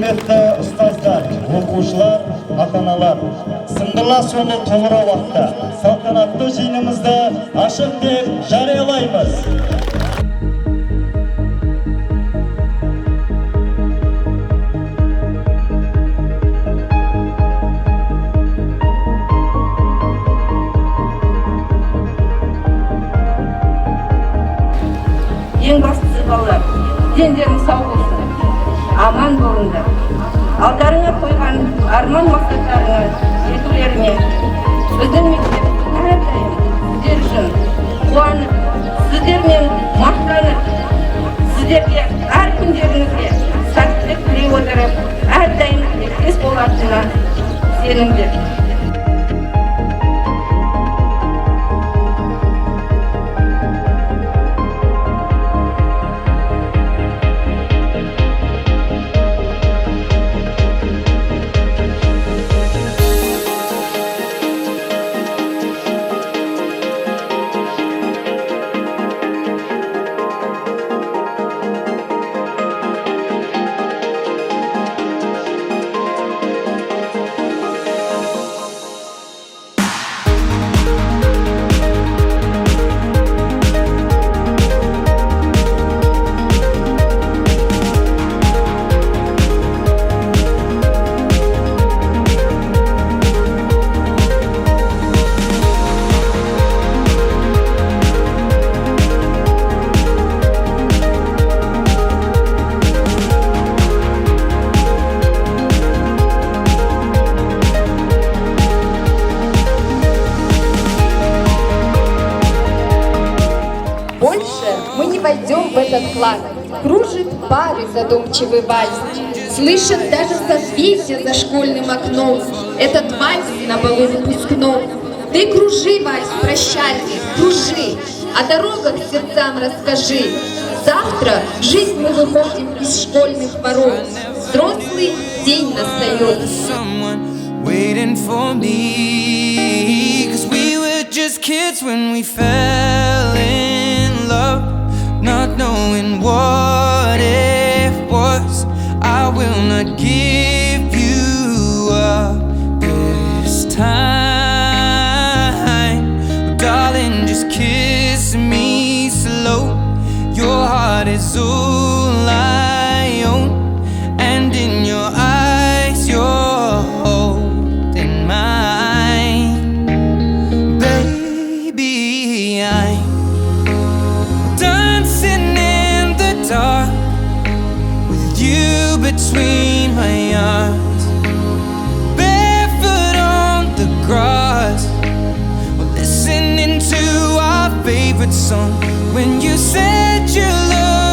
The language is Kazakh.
құрметті ұстаздар, оқушылар, ата-аналар, сындырлас жолы тоғыра уақытта салтанатты жиынымызды ашық деп жариялаймыз. Ең бастысы балалар, дендерің сау болсын, аман болыңдар. Алдарыңа қойған арман мақсаттарыңа жетулеріне біздің мектебіміз әрдайым сіздер үшін қуанып, сіздермен мақтанып, сіздерге әр күндеріңізге сәттілік тілей отырып, әрдайым тілектес болатынына сеніңдер. Мы не войдем в этот класс. Кружит пары задумчивый вальс. Слышат даже созвездия за школьным окном. Этот вальс на балу выпускном. Ты кружи, вальс прощальный, кружи, о дорогах сердцам расскажи. Завтра в жизнь мы выходим из школьных ворот. Взрослый день настает. Waiting for me, 'cause we were just kids when we fell in love, not knowing what it was. I will not give you up this time, but darling, just kiss me slow. Your heart is all I own, and in your eyes you're holding mine. Baby, I'm dancing in the dark with you between my arms, barefoot on the grass, we're listening to our favorite song. When you said you loved